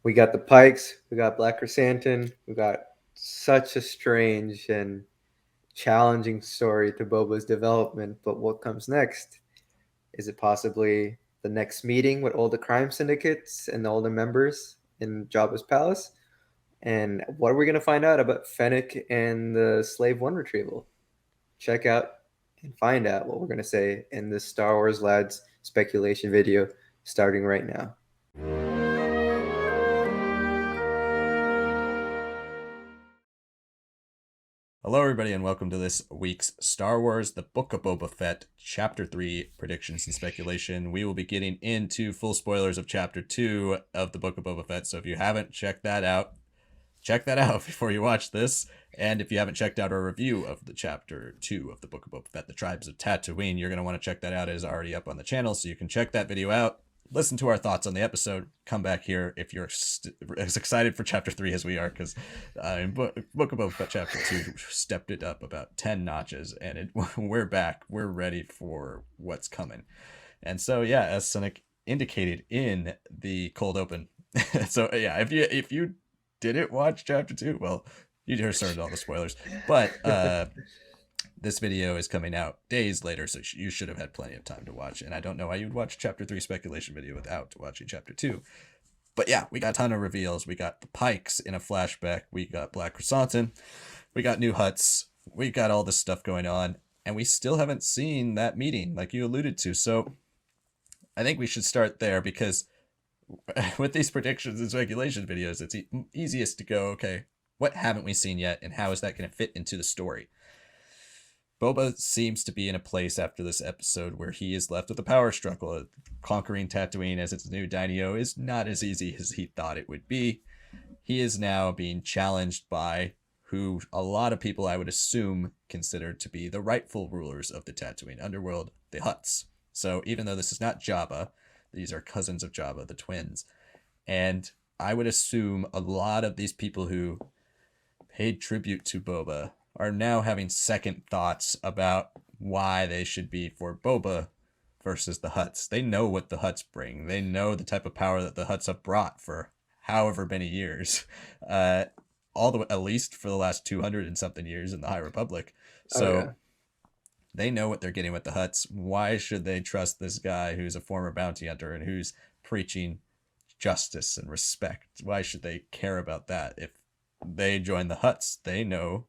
We got the Pikes, we got Black Krrsantan, we got such a strange and challenging story to Boba's development. But what comes next? Is it possibly the next meeting with all the crime syndicates and all the members in Jabba's palace? And what are we going to find out about Fennec and the Slave One retrieval? Check out and find out what we're going to say in this Star Wars Lads speculation video starting right now. Hello, everybody, and welcome to this week's Star Wars The Book of Boba Fett, Chapter 3, Predictions and Speculation. We will be getting into full spoilers of Chapter 2 of The Book of Boba Fett, so if you haven't checked that out, check that out before you watch this. And if you haven't checked out our review of the Chapter 2 of The Book of Boba Fett, The Tribes of Tatooine, you're going to want to check that out. It is already up on the channel, so you can check that video out. Listen to our thoughts on the episode. Come back here if you're as excited for Chapter 3 as we are, because in Book of Boba Fett Chapter 2 stepped it up about 10 notches, and we're back. We're ready for what's coming. And so, yeah, as Sanak indicated in the cold open. So, yeah, if you didn't watch Chapter 2, well, you just heard all the spoilers. But this video is coming out days later, so you should have had plenty of time to watch. And I don't know why you'd watch Chapter 3 speculation video without watching Chapter 2. But yeah, we got a ton of reveals. We got the Pikes in a flashback. We got Black Krrsantan. We got new huts. We got all this stuff going on. And we still haven't seen that meeting, like you alluded to. So I think we should start there, because with these predictions and speculation videos, it's easiest to go, okay, what haven't we seen yet, and how is that going to fit into the story? Boba seems to be in a place after this episode where he is left with a power struggle. Conquering Tatooine as its new daimyo is not as easy as he thought it would be. He is now being challenged by who a lot of people, I would assume, consider to be the rightful rulers of the Tatooine underworld, the Hutts. So even though this is not Jabba, these are cousins of Jabba, the twins. And I would assume a lot of these people who paid tribute to Boba are now having second thoughts about why they should be for Boba versus the Hutts. They know what the Hutts bring. They know the type of power that the Hutts have brought for however many years, all the way, at least for the last 200 and something years in the High Republic. So they know what they're getting with the Hutts. Why should they trust this guy who's a former bounty hunter and who's preaching justice and respect? Why should they care about that? If they join the Hutts, they know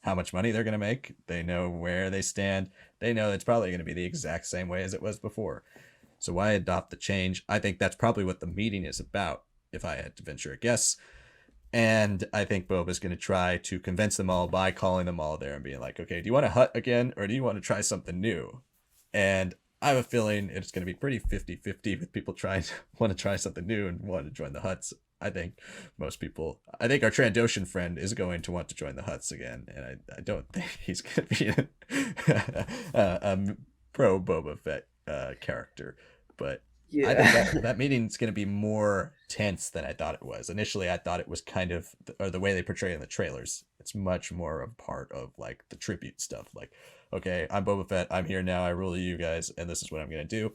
how much money they're going to make. They know where they stand. They know it's probably going to be the exact same way as it was before. So why adopt the change? I think that's probably what the meeting is about, if I had to venture a guess. And I think Boba's going to try to convince them all by calling them all there and being like, okay, do you want a Hutt again, or do you want to try something new? And I have a feeling it's going to be pretty 50-50 with people want to try something new and want to join the Hutts. I think most people, I think our Trandoshan friend is going to want to join the Hutts again, and I don't think he's going to be a pro Boba Fett character. But yeah. I think that meeting's going to be more tense than I thought it was. Initially, I thought it was kind of, or the way they portray it in the trailers, it's much more a part of like the tribute stuff. Like, okay, I'm Boba Fett, I'm here now, I rule you guys, and this is what I'm going to do.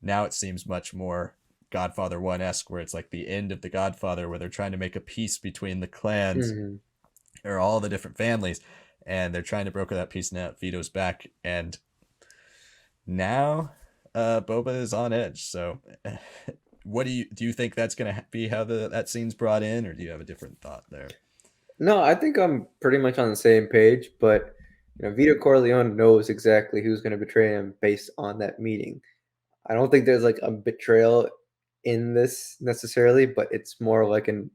Now it seems much more Godfather 1-esque, where it's like the end of the Godfather, where they're trying to make a peace between the clans or all the different families, and they're trying to broker that peace. Now Vito's back, and now Boba is on edge. So what do you think that's going to be how that scene's brought in, or do you have a different thought there? No, I think I'm pretty much on the same page, but Vito Corleone knows exactly who's going to betray him based on that meeting. I don't think there's like a betrayal in this necessarily, but it's more like an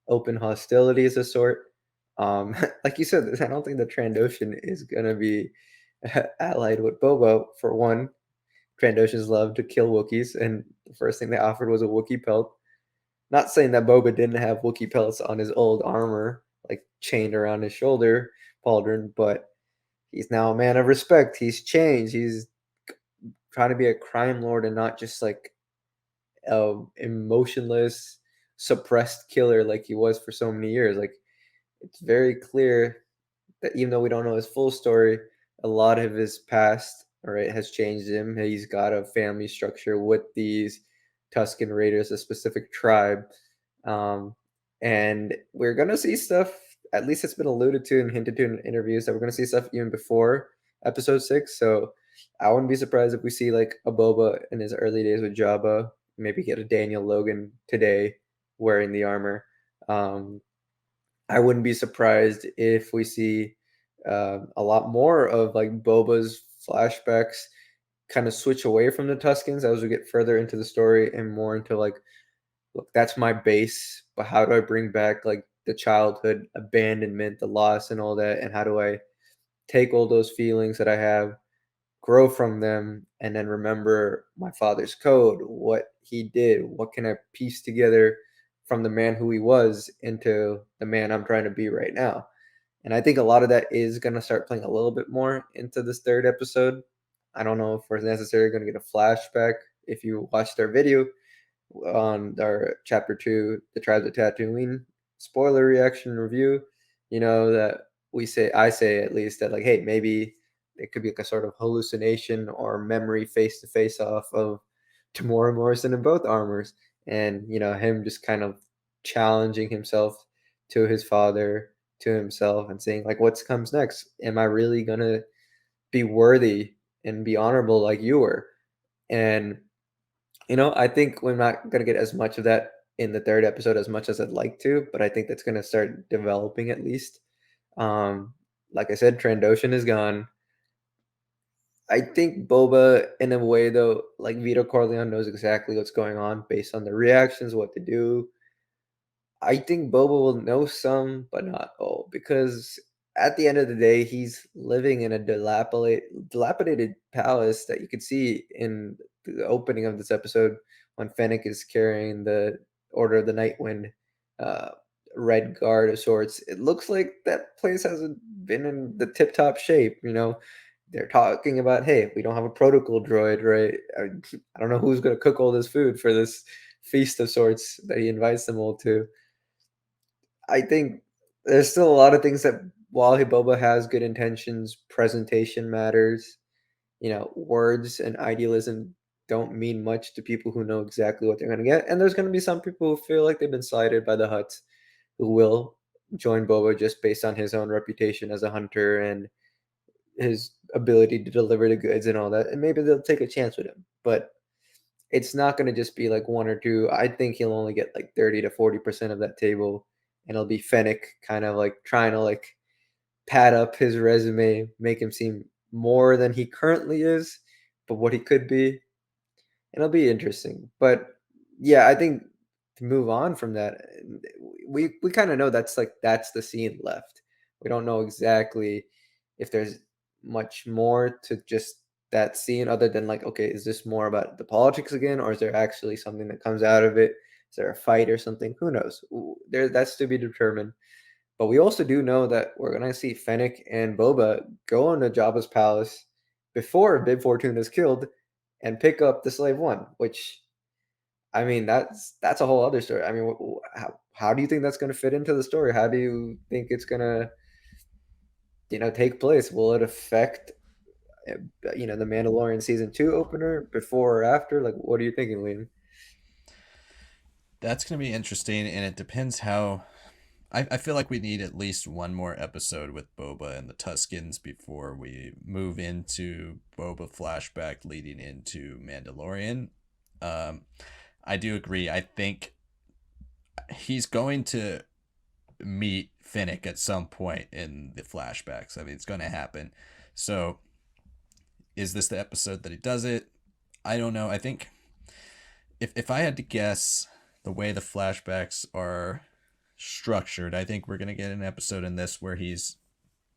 open hostility as a sort. Like you said, I don't think the Trandoshan is gonna be allied with Boba. For one, Trandoshans love to kill Wookiees, and the first thing they offered was a Wookiee pelt. Not saying that Boba didn't have Wookiee pelts on his old armor, like chained around his shoulder, pauldron, but he's now a man of respect. He's changed. He's trying to be a crime lord and not just like emotionless, suppressed killer like he was for so many years. Like, it's very clear that even though we don't know his full story, a lot of his past, all right, has changed him. He's got a family structure with these Tusken Raiders, a specific tribe. Um, and we're gonna see stuff, at least it's been alluded to and hinted to in interviews, that we're gonna see stuff even before episode 6. So I wouldn't be surprised if we see like a Boba in his early days with Jabba, maybe get a Daniel Logan today wearing the armor. Um, I wouldn't be surprised if we see a lot more of like Boba's flashbacks kind of switch away from the Tuscans as we get further into the story and more into like, look, that's my base, but how do I bring back like the childhood abandonment, the loss, and all that, and how do I take all those feelings that I have, grow from them, and then remember my father's code, what he did, what can I piece together from the man who he was into the man I'm trying to be right now. And I think a lot of that is going to start playing a little bit more into this third episode. I don't know if we're necessarily going to get a flashback. If you watched our video on our chapter 2, The Tribes of Tatooine spoiler reaction review, that I say at least that, like, hey, maybe it could be like a sort of hallucination or memory face to face off of Tamora Morrison in both armors, and him just kind of challenging himself to his father, to himself, and saying like, what comes next? Am I really gonna be worthy and be honorable like you were? And I think we're not gonna get as much of that in the third episode as much as I'd like to, but I think that's gonna start developing at least. Um, like I said, Trandoshan is gone. I think Boba, in a way, though, like Vito Corleone knows exactly what's going on based on the reactions, what to do. I think Boba will know some, but not all, because at the end of the day, he's living in a dilapidated palace that you could see in the opening of this episode when Fennec is carrying the Order of the Night Wind uh, red guard of sorts. It looks like that place hasn't been in the tip-top shape. They're talking about, hey, we don't have a protocol droid, right? I don't know who's going to cook all this food for this feast of sorts that he invites them all to. I think there's still a lot of things that, while Boba has good intentions, presentation matters. Words and idealism don't mean much to people who know exactly what they're going to get. And there's going to be some people who feel like they've been slighted by the Hutts, who will join Boba just based on his own reputation as a hunter and his ability to deliver the goods and all that. And maybe they'll take a chance with him. But it's not going to just be like one or two. I think he'll only get like 30 to 40% of that table, and it'll be Fennec kind of like trying to like pad up his resume, make him seem more than he currently is, but what he could be. It'll be interesting. But yeah, I think to move on from that, we kind of know that's the scene left. We don't know exactly if there's much more to just that scene other than like, okay, is this more about the politics again, or is there actually something that comes out of it? Is there a fight or something? Who knows? That's to be determined. But we also do know that we're gonna see Fennec and Boba go into Jabba's palace before Bib Fortuna is killed and pick up the Slave One, which, I mean, that's a whole other story. I mean, how do you think that's gonna fit into the story? How do you think it's gonna, take place? Will it affect, the Mandalorian season 2 opener before or after? Like, what are you thinking, Liam? That's going to be interesting, and it depends how. I feel like we need at least one more episode with Boba and the Tuskens before we move into Boba flashback leading into Mandalorian. Um, I do agree. I think he's going to meet Finnick at some point in the flashbacks. I mean, it's going to happen. So, is this the episode that he does it? I don't know. I think if I had to guess the way the flashbacks are structured, I think we're going to get an episode in this where he's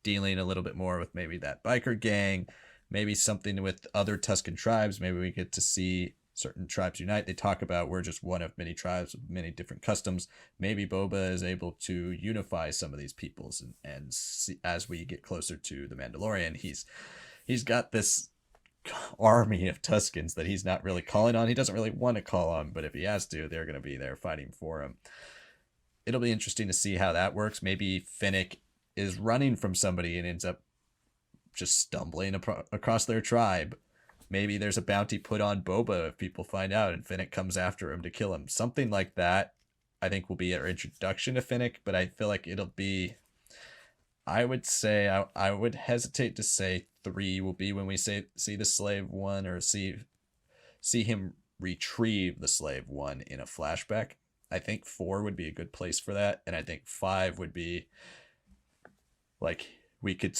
dealing a little bit more with maybe that biker gang, maybe something with other Tuscan tribes. Maybe we get to see certain tribes unite. They talk about we're just one of many tribes with many different customs. Maybe Boba is able to unify some of these peoples, and see, as we get closer to the Mandalorian, he's got this army of Tuscans that he's not really calling on. He doesn't really want to call on, but if he has to, they're going to be there fighting for him. It'll be interesting to see how that works. Maybe Finnick is running from somebody and ends up just stumbling across their tribe. Maybe there's a bounty put on Boba if people find out, and Finnick comes after him to kill him. Something like that. I think will be our introduction to Fennec, but I feel like it'll be. I would say I would hesitate to say 3 will be when we see the slave one or see him retrieve the slave one in a flashback. I think 4 would be a good place for that, and I think 5 would be like we could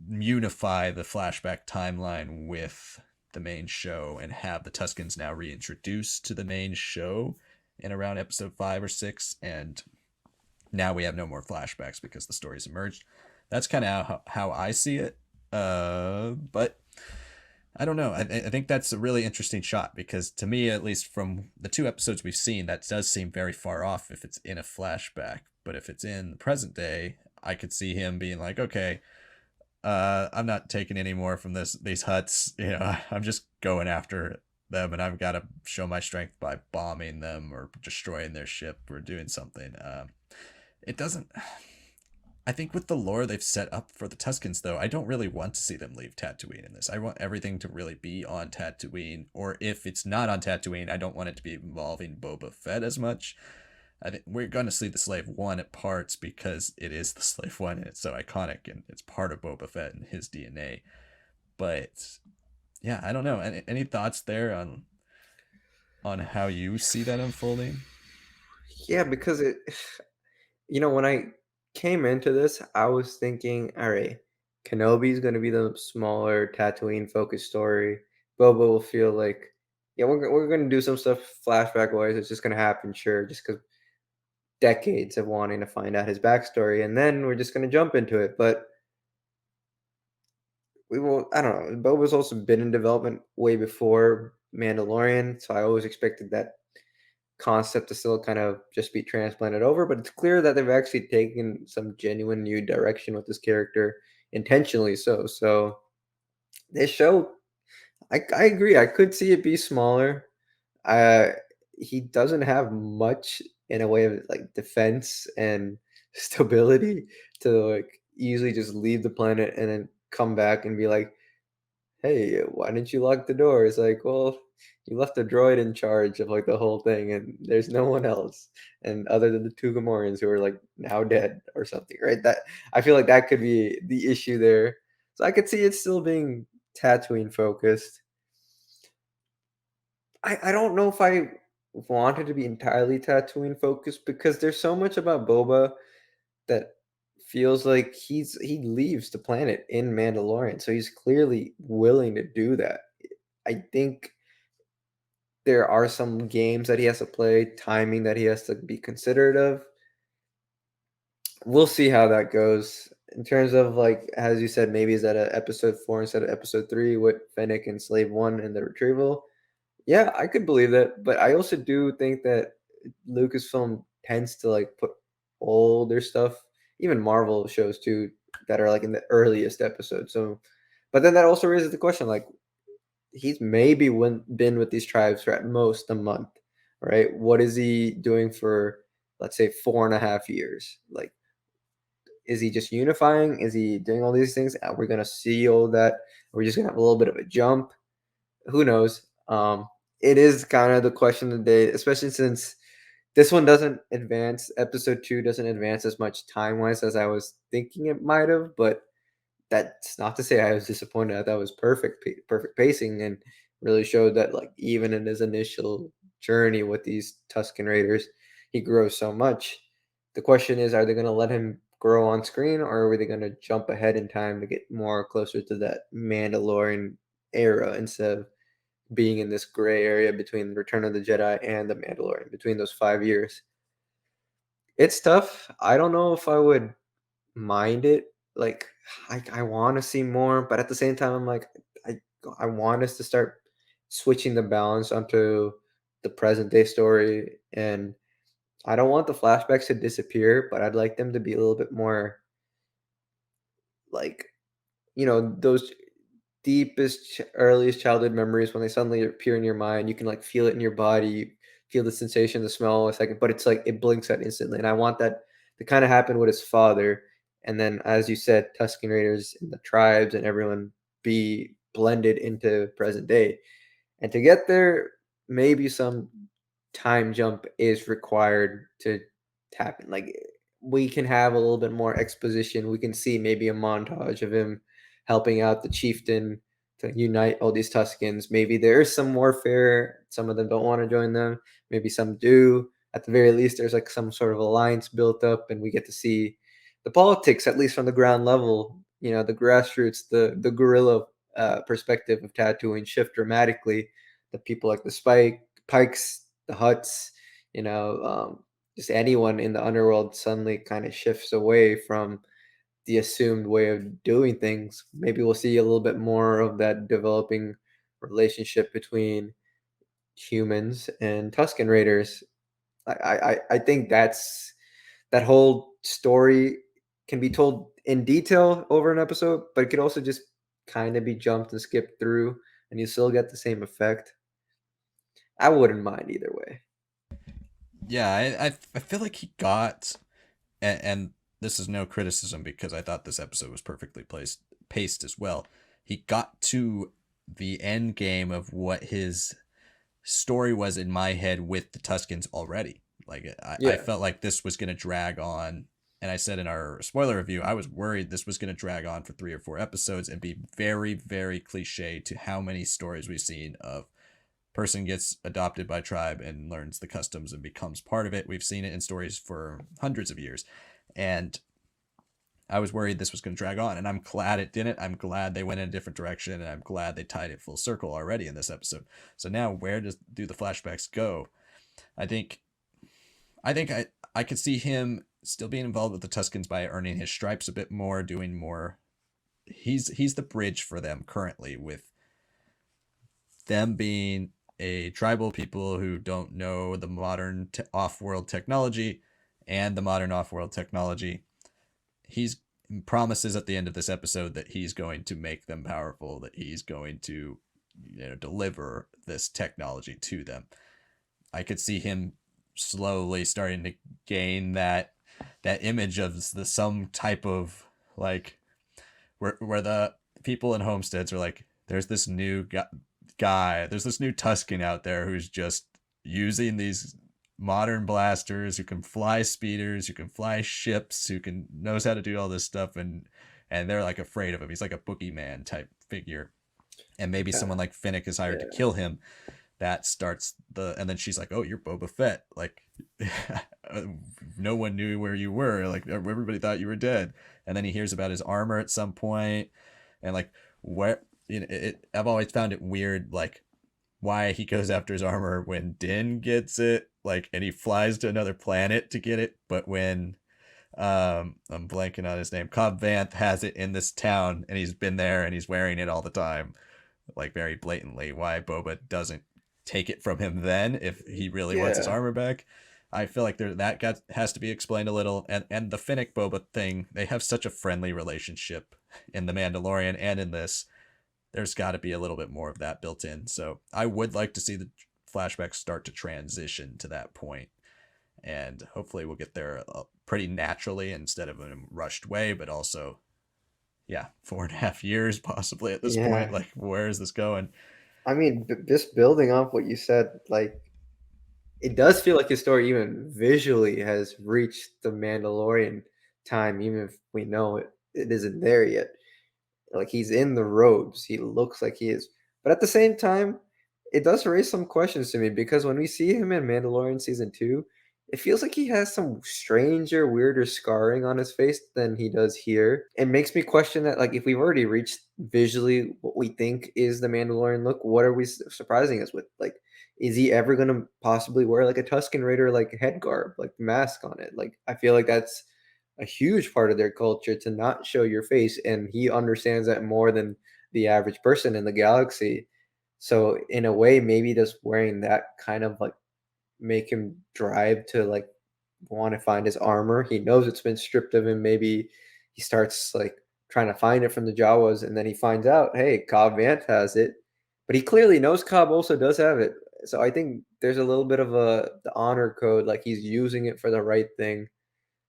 unify the flashback timeline with the main show and have the Tuskens now reintroduced to the main show in around episode 5 or 6, and now we have no more flashbacks because the story's emerged. That's kind of how I see it. But I don't know. I think that's a really interesting shot because to me, at least from the 2 episodes we've seen, that does seem very far off if it's in a flashback. But if it's in the present day, I could see him being like, okay, I'm not taking any more from these huts. I'm just going after them, and I've got to show my strength by bombing them or destroying their ship or doing something. It doesn't. I think with the lore they've set up for the Tuskens, though, I don't really want to see them leave Tatooine in this. I want everything to really be on Tatooine, or if it's not on Tatooine, I don't want it to be involving Boba Fett as much. I think we're going to see the Slave One at parts because it is the Slave One and it's so iconic and it's part of Boba Fett and his DNA. But yeah, I don't know. Any thoughts there on how you see that unfolding? Yeah, because when I came into this, I was thinking, all right, Kenobi's going to be the smaller Tatooine focused story. Boba will feel like, yeah, we're going to do some stuff flashback wise. It's just going to happen, sure, just because decades of wanting to find out his backstory. And then we're just going to jump into it. But we will, I don't know. Boba's also been in development way before Mandalorian. So I always expected that concept to still kind of just be transplanted over, but it's clear that they've actually taken some genuine new direction with this character intentionally so this show, I agree, I could see it be smaller. uh he doesn't have much in a way of like defense and stability to like easily just leave the planet and then come back and be like, "Hey, why didn't you lock the door?" It's like, "Well, you left a droid in charge of, like, the whole thing, and there's no one else, and other than the 2 Gamorreans who are, like, now dead or something," right? That I feel like that could be the issue there. So I could see it still being Tatooine focused. I don't know if I want it to be entirely Tatooine focused because there's so much about Boba that feels like he leaves the planet in Mandalorian, so he's clearly willing to do that. I think there are some games that he has to play, timing that he has to be considerate of. We'll see how that goes. In terms of like, as you said, maybe is that a episode 4 instead of episode 3 with Fennec and Slave One and the retrieval? Yeah, I could believe that, but I also do think that Lucasfilm tends to like put older stuff, even Marvel shows too, that are like in the earliest episodes. So, but then that also raises the question, like, he's maybe been with these tribes for at most a month, right? What is he doing for, let's say, 4.5 years? Like, is he just unifying? Is he doing all these things? Are we gonna see all that? Are we just gonna have a little bit of a jump? Who knows? It is kind of the question of the day, especially since this one doesn't advance. Episode 2 doesn't advance as much time wise as I was thinking it might have, but that's not to say I was disappointed. I thought it was perfect pacing, and really showed that like even in his initial journey with these Tusken Raiders, he grows so much. The question is, are they going to let him grow on screen, or are they going to jump ahead in time to get more closer to that Mandalorian era instead of being in this gray area between Return of the Jedi and the Mandalorian between those 5 years? It's tough. I don't know if I would mind it. Like, I wanna see more, but at the same time, I'm like, I I want us to start switching the balance onto the present day story, and I don't want the flashbacks to disappear, but I'd like them to be a little bit more like, those earliest childhood memories when they suddenly appear in your mind, you can, like, feel it in your body, feel the sensation, the smell a second, but it's like it blinks out instantly, and I want that to kinda happen with his father, and then, as you said, Tusken Raiders and the tribes and everyone be blended into present day, and to get there, maybe some time jump is required to happen. Like we can have a little bit more exposition. We can see maybe a montage of him helping out the chieftain to unite all these Tuscans. Maybe there is some warfare. Some of them don't want to join them. Maybe some do. At the very least, there's like some sort of alliance built up, and we get to see the politics, at least from the ground level. You know, the grassroots, the guerrilla perspective of Tatooine shift dramatically. The people like the Pikes, the Huts, you know, just anyone in the underworld suddenly kind of shifts away from the assumed way of doing things. Maybe we'll see a little bit more of that developing relationship between humans and Tusken Raiders. I think that whole story can be told in detail over an episode, but it could also just kind of be jumped and skipped through, and you still get the same effect. I wouldn't mind either way. Yeah, I feel like he got, and this is no criticism because I thought this episode was perfectly paced as well. He got to the end game of what his story was in my head with the Tuscans already. Like I Yeah, felt like this was going to drag on, and I said in our spoiler review, I was worried this was going to drag on for 3 or 4 episodes and be very, very cliche to how many stories we've seen of person gets adopted by tribe and learns the customs and becomes part of it. We've seen it in stories for hundreds of years, and I was worried this was going to drag on, and I'm glad it didn't. I'm glad they went in a different direction, and I'm glad they tied it full circle already in this episode. So now, where do the flashbacks go? I think, I could see him still being involved with the Tuscans by earning his stripes a bit more, doing more. He's the bridge for them currently, with them being a tribal people who don't know the modern off-world technology and the modern off-world technology. He's promises at the end of this episode that he's going to make them powerful, that he's going to, deliver this technology to them. I could see him slowly starting to gain that image of some type of, like, where the people in homesteads are like, there's this new guy, there's this new Tuscan out there who's just using these modern blasters, who can fly speeders, who can fly ships, who can knows how to do all this stuff, and they're like afraid of him. He's like a boogeyman type figure, and maybe yeah, someone like Fennec is hired to yeah, kill him. That starts and then she's like, "Oh, you're Boba Fett." Like, no one knew where you were. Like, everybody thought you were dead. And then he hears about his armor at some point, and like, where, I've always found it weird, like, why he goes after his armor when Din gets it, like, and he flies to another planet to get it, but when I'm blanking on his name, Cobb Vanth has it in this town and he's been there and he's wearing it all the time, like, very blatantly. Why Boba doesn't take it from him then if he really wants his yeah. armor back? I feel like has to be explained a little. And the Finnick Boba thing, they have such a friendly relationship in The Mandalorian and in this. There's got to be a little bit more of that built in. So I would like to see the flashbacks start to transition to that point, and hopefully we'll get there pretty naturally instead of in a rushed way. But also, yeah, 4.5 years possibly at this point. Yeah. Like, where is this going? I mean, just building off what you said, like it does feel like his story, even visually, has reached the Mandalorian time, even if we know it isn't there yet. Like he's in the robes, he looks like he is. But at the same time, it does raise some questions to me because when we see him in Mandalorian season 2, it feels like he has some stranger, weirder scarring on his face than he does here. It makes me question that, like, if we've already reached visually what we think is the Mandalorian look, what are we surprising us with? Like, is he ever gonna possibly wear like a Tusken Raider like head garb, like mask on it? Like, I feel like that's a huge part of their culture to not show your face, and he understands that more than the average person in the galaxy. So in a way, maybe just wearing that kind of like make him drive to like want to find his armor. He knows it's been stripped of him. Maybe he starts like trying to find it from the Jawas, and then he finds out, hey, Cobb Vanth has it, but he clearly knows Cobb also does have it. So I think there's a little bit of the honor code, like he's using it for the right thing.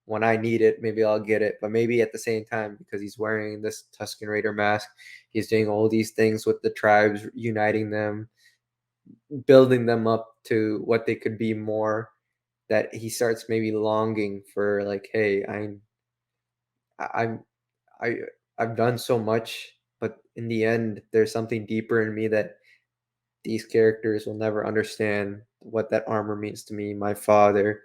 When I need it, maybe I'll get it. But maybe at the same time, because he's wearing this Tusken Raider mask, he's doing all these things with the tribes, uniting them. building them up to what they could be more, that he starts maybe longing for, like, hey, I'm I I've done so much, but in the end there's something deeper in me that these characters will never understand what that armor means to me, my father.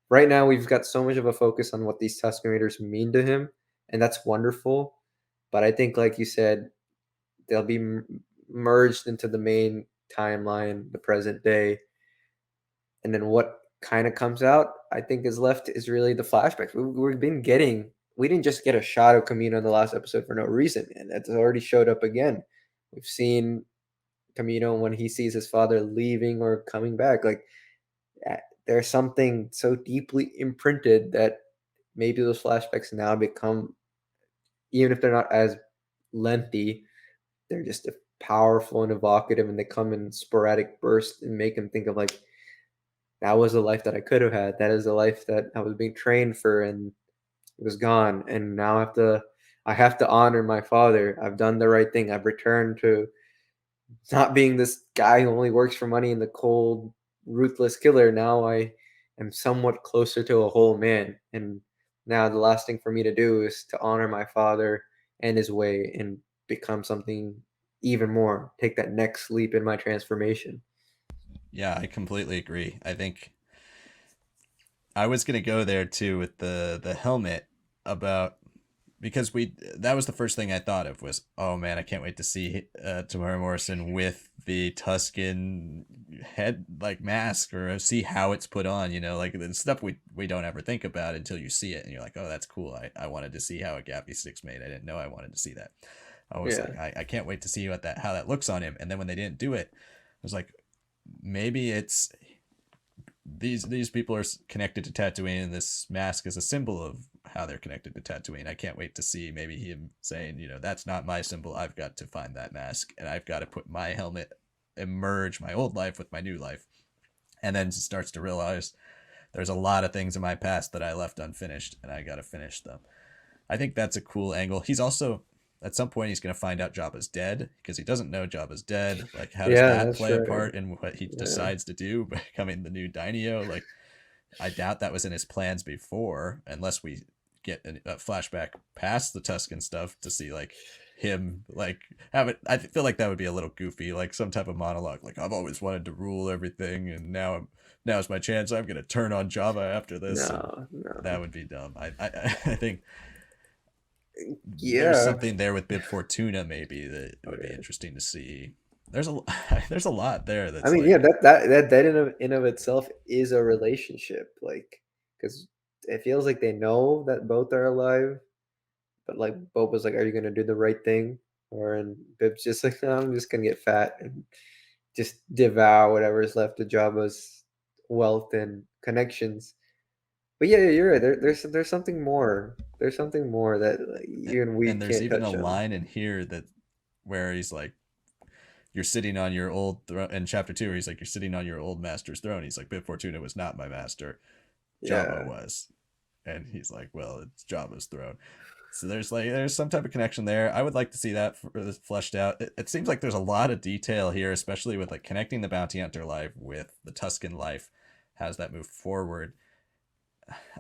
Right now we've got so much of a focus on what these Tusken Raiders mean to him, and that's wonderful. But I think, like you said, they'll be merged into the main timeline, the present day, and then what kind of comes out, I think, is left is really the flashbacks. We've been getting. We didn't just get a shot of Camino in the last episode for no reason, and it's already showed up again. We've seen Camino when he sees his father leaving or coming back. Like, there's something so deeply imprinted that maybe those flashbacks now become, even if they're not as lengthy, they're just powerful and evocative, and they come in sporadic bursts and make him think of, like, that was the life that I could have had. That is the life that I was being trained for, and it was gone. And now I have to honor my father. I've done the right thing. I've returned to not being this guy who only works for money and the cold, ruthless killer. Now I am somewhat closer to a whole man. And now the last thing for me to do is to honor my father and his way and become something even more. Take that next leap in my transformation. Yeah, I completely agree. I think I was gonna go there too with the helmet about because we that was the first thing I thought of was, oh man, I can't wait to see Tamara Morrison with the Tuscan head like mask, or see how it's put on, like the stuff we don't ever think about until you see it and you're like, oh, that's cool. I wanted to see how a Gappy Six made. I didn't know I wanted to see that. I was like, Yeah. I can't wait to see what that how that looks on him. And then when they didn't do it, I was like, maybe it's these people are connected to Tatooine, and this mask is a symbol of how they're connected to Tatooine. I can't wait to see maybe him saying, that's not my symbol. I've got to find that mask, and I've got to put my helmet, emerge my old life with my new life, and then starts to realize there's a lot of things in my past that I left unfinished, and I got to finish them. I think that's a cool angle. He's also at some point he's going to find out Jabba's dead because he doesn't know Jabba's dead. Like, how does Yeah, that that's play a right. part in what he Yeah. decides to do, becoming the new Daimyo? Like, I doubt that was in his plans before, unless we get a flashback past the Tuscan stuff to see like him like have it. I feel like that would be a little goofy, like some type of monologue, like I've always wanted to rule everything, and now's my chance. I'm gonna turn on Jabba after this, and No, that no. would be dumb. I think there's Yeah. something there with Bib Fortuna maybe that it would be Okay. interesting to see. There's a there's a lot there I that's mean, yeah, like that in of itself is a relationship, like, because it feels like they know that both are alive, but like Boba's like, "Are you gonna do the right thing?" Or and Bib's just like, "No, I'm just gonna get fat and just devour whatever is left of Jabba's wealth and connections." But yeah, you're right. There's something more. There's something more that, like, even we and there's can't even a touch on. line in here that where he's like, you're sitting on your old throne in chapter 2 where he's like, you're sitting on your old master's throne. He's like, Bib Fortuna was not my master, Jabba Yeah. was. And he's like, well, it's Jabba's throne. So there's some type of connection there. I would like to see that fleshed out. It seems like there's a lot of detail here, especially with like connecting the bounty hunter life with the Tuscan life. How does that move forward?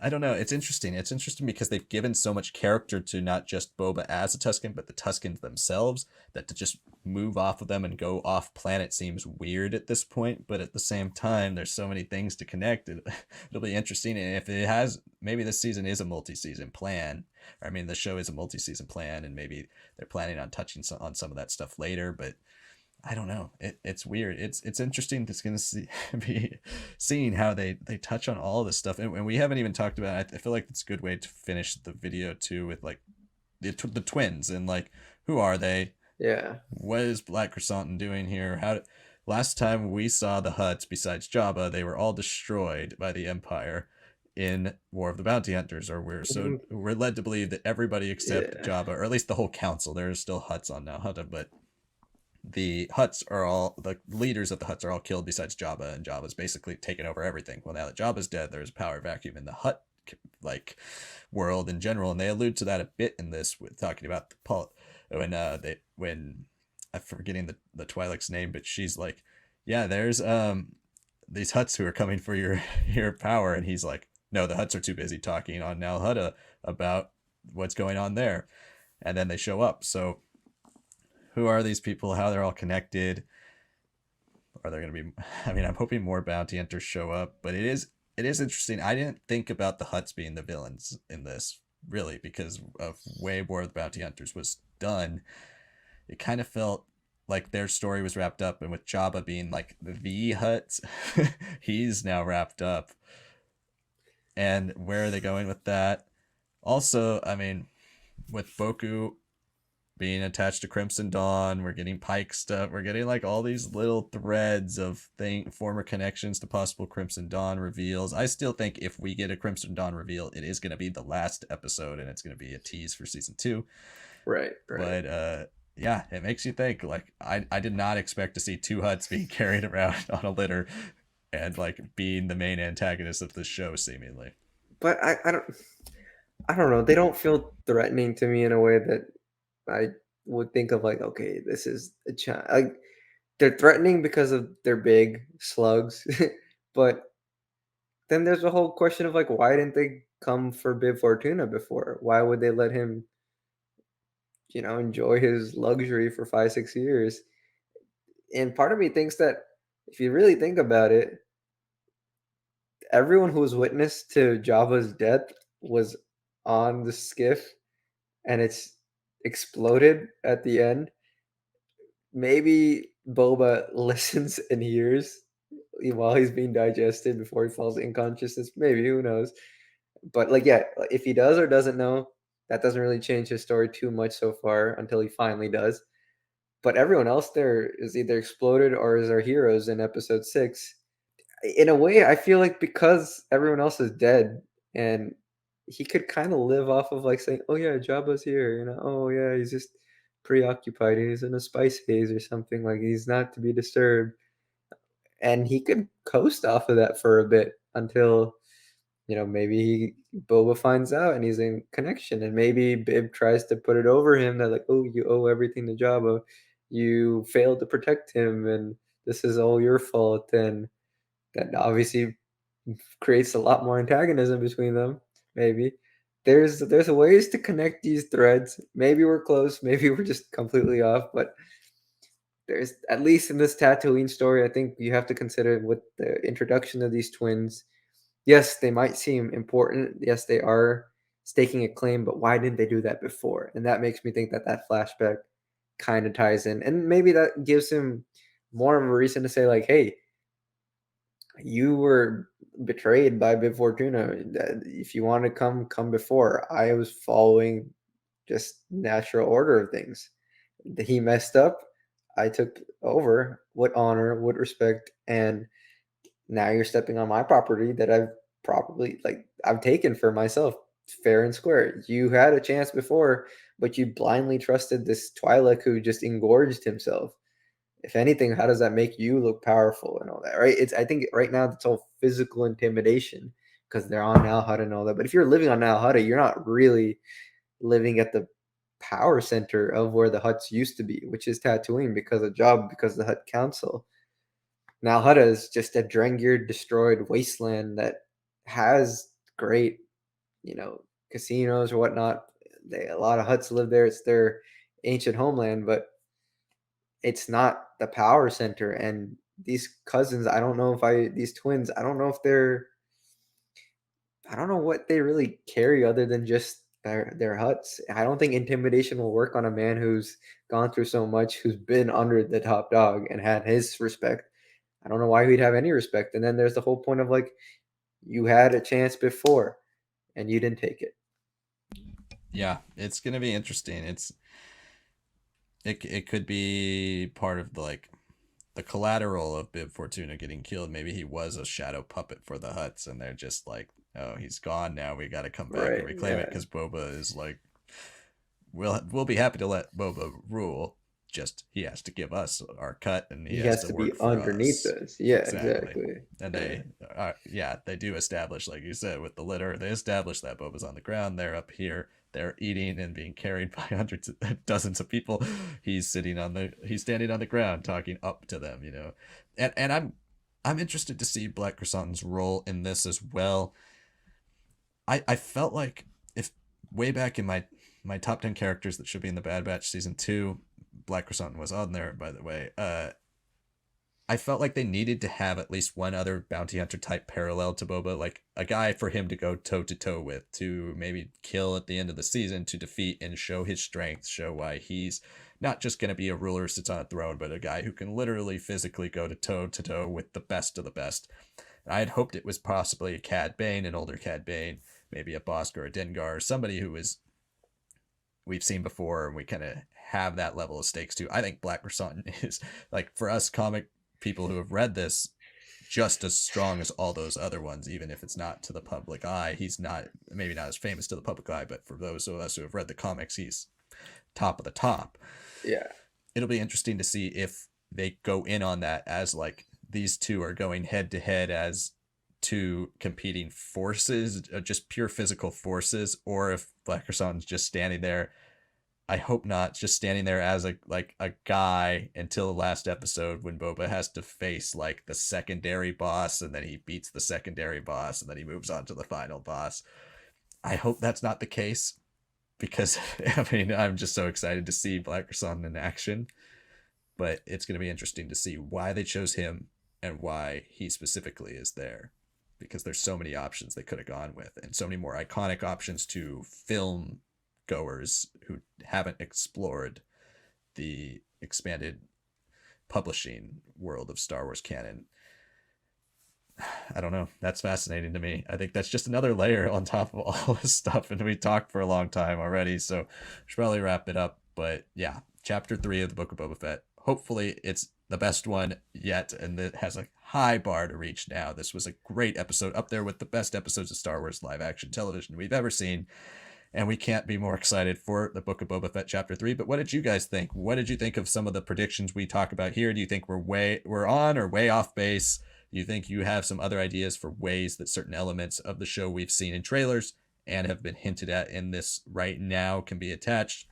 I don't know. It's interesting. It's interesting because they've given so much character to not just Boba as a Tuscan, but the Tuskens themselves, that to just move off of them and go off planet seems weird at this point. But at the same time, there's so many things to connect. It'll be interesting. And if it has, maybe this season is a multi-season plan. Or, I mean, the show is a multi-season plan, and maybe they're planning on touching on some of that stuff later. But I don't know. It's weird. It's interesting. It's gonna be seeing how they touch on all this stuff, and we haven't even talked about. I feel like it's a good way to finish the video too, with like the twins and like who are they? Yeah. What is Black Krrsantan doing here? Last time we saw the Hutts, besides Jabba, they were all destroyed by the Empire in War of the Bounty Hunters, or Mhm. we're led to believe that everybody except Yeah. Jabba, or at least the whole council, there are still Hutts on Now Hutta, but the Hutts are all the leaders of the Hutts are all killed besides Jabba, and Jabba's basically taken over everything. Well, now that Jabba's dead, there's a power vacuum in the Hutt like world in general, and they allude to that a bit in this with talking about when I'm forgetting the Twi'lek's name, but she's like, yeah, there's these Huts who are coming for your your power, and he's like, no, the Huts are too busy talking on Nal Hutta about what's going on there, and then they show up. So who are these people? How they're all connected? Are there going to be? I mean, I'm hoping more bounty hunters show up, but it is interesting. I didn't think about the Huts being the villains in this really because of way more of the bounty hunters was done. It kind of felt like their story was wrapped up, and with Jabba being like the Hutt, he's now wrapped up. And where are they going with that? Also, I mean, with Boku being attached to Crimson Dawn, we're getting Pike stuff. We're getting like all these little threads of former connections to possible Crimson Dawn reveals. I still think if we get a Crimson Dawn reveal, it is going to be the last episode, and it's going to be a tease for season 2. Right, right. But yeah, it makes you think. Like I did not expect to see two Hutts being carried around on a litter and like being the main antagonist of the show, seemingly. But I don't know. They don't feel threatening to me in a way that I would think of like, okay, this is a child. Like they're threatening because of their big slugs, but then there's a whole question of like, why didn't they come for Bib Fortuna before? Why would they let him, enjoy his luxury for 5, 6 years? And part of me thinks that if you really think about it, everyone who was witness to Jabba's death was on the skiff and it's exploded at the end. Maybe Boba listens and hears while he's being digested before he falls in consciousness. Maybe, who knows? But like, yeah, if he does or doesn't know, that doesn't really change his story too much so far until he finally does. But everyone else there is either exploded or is our heroes in episode 6. In a way, I feel like because everyone else is dead and he could kind of live off of like saying, "Oh yeah, Jabba's here," "Oh yeah, he's just preoccupied. He's in a spice haze or something. Like he's not to be disturbed." And he could coast off of that for a bit until maybe Boba finds out and he's in connection, and maybe Bib tries to put it over him that like, "Oh, you owe everything to Jabba. You failed to protect him, and this is all your fault." And that obviously creates a lot more antagonism between them. Maybe there's ways to connect these threads. Maybe we're close. Maybe we're just completely off. But there's at least in this Tatooine story, I think you have to consider with the introduction of these twins. Yes, they might seem important. Yes, they are staking a claim, but why didn't they do that before? And that makes me think that that flashback kind of ties in, and maybe that gives him more of a reason to say like, "Hey, you were betrayed by Bib Fortuna. If you want to come before. I was following just natural order of things. He messed up. I took over. What honor, what respect, and now you're stepping on my property that I've taken for myself, fair and square. You had a chance before, but you blindly trusted this Twi'lek who just engorged himself. If anything, how does that make you look powerful and all that, right? I think right now it's all physical intimidation because they're on Nal Hutta and all that. But if you're living on Nal Hutta, you're not really living at the power center of where the Huts used to be, which is Tatooine because of Job, because of the Hut Council. Nal Hutta is just a Drengir destroyed wasteland that has great, casinos or whatnot. A lot of Huts live there. It's their ancient homeland, but it's not the power center. And these cousins, these twins, I don't know what they really carry other than just their Huts. I don't think intimidation will work on a man who's gone through so much, who's been under the top dog and had his respect. I don't know why he'd have any respect. And then there's the whole point of like, you had a chance before and you didn't take it. Yeah, it's gonna be interesting. It could be part of the collateral of Bib Fortuna getting killed. Maybe he was a shadow puppet for the Huts, and they're just like, oh, he's gone now. We got to come back and Right. reclaim it Yeah. because Boba is like, we'll be happy to let Boba rule. he has to give us our cut, and he He has has to to be work for underneath us. us. Yeah, Exactly. exactly. And Yeah. they do establish, like you said, with the litter, they establish that Boba's on the ground. They're up here. They're eating and being carried by hundreds, dozens of people. He's standing on the ground, talking up to them. And I'm interested to see Black Krrsantan's role in this as well. I felt like, if way back in my top 10 characters that should be in the Bad Batch season 2, Black Krrsantan was on there, by the way. I felt like they needed to have at least one other bounty hunter type parallel to Boba, like a guy for him to go toe to toe with, to maybe kill at the end of the season, to defeat and show his strength, show why he's not just going to be a ruler who sits on a throne, but a guy who can literally physically go to toe with the best of the best. I had hoped it was possibly a Cad Bane, an older Cad Bane, maybe a Bosk or a Dengar, somebody who we've seen before, and we kind of have that level of stakes too. I think Black Krrsantan is, like, for us comic people who have read this, just as strong as all those other ones, even if it's not to the public eye. He's maybe not as famous to the public eye, but for those of us who have read the comics, he's top of the top. Yeah. It'll be interesting to see if they go in on that as, like, these two are going head to head as two competing forces, just pure physical forces, or if Black Krrsantan's just standing there. I hope not, just standing there as a guy until the last episode, when Boba has to face, like, the secondary boss, and then he beats the secondary boss, and then he moves on to the final boss. I hope that's not the case, because I mean, I'm just so excited to see Black Krrsantan in action. But it's going to be interesting to see why they chose him and why he specifically is there, because there's so many options they could have gone with, and so many more iconic options to film goers who haven't explored the expanded publishing world of Star Wars canon. I don't know. That's fascinating to me. I think that's just another layer on top of all this stuff, and we talked for a long time already, so we should probably wrap it up. But yeah, chapter 3 of the Book of Boba Fett. Hopefully it's the best one yet, and it has a high bar to reach now. This was a great episode, up there with the best episodes of Star Wars live action television we've ever seen. And we can't be more excited for the Book of Boba Fett Chapter 3. But what did you guys think? What did you think of some of the predictions we talk about here? Do you think we're on or way off base? Do you think you have some other ideas for ways that certain elements of the show we've seen in trailers and have been hinted at in this right now can be attached?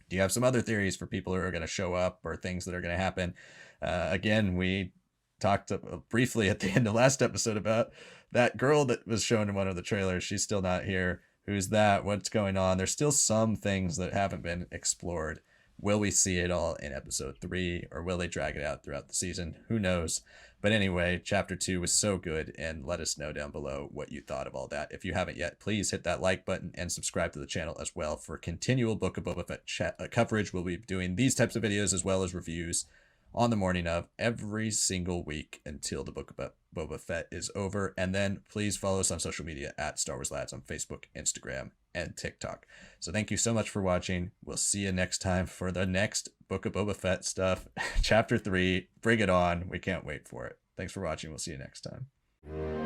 Do you have some other theories for people who are going to show up, or things that are going to happen? Again, we talked briefly at the end of last episode about that girl that was shown in one of the trailers. She's still not here. Who's that? What's going on? There's still some things that haven't been explored. Will we see it all in episode 3, or will they drag it out throughout the season? Who knows? But anyway, chapter 2 was so good, and let us know down below what you thought of all that. If you haven't yet, please hit that like button and subscribe to the channel as well for continual Book of Boba Fett coverage. We'll be doing these types of videos as well as reviews on the morning of every single week until the Book of Boba Fett is over. And then please follow us on social media at Star Wars Lads on Facebook, Instagram, and TikTok. So thank you so much for watching. We'll see you next time for the next Book of Boba Fett stuff. Chapter 3, bring it on. We can't wait for it. Thanks for watching. We'll see you next time.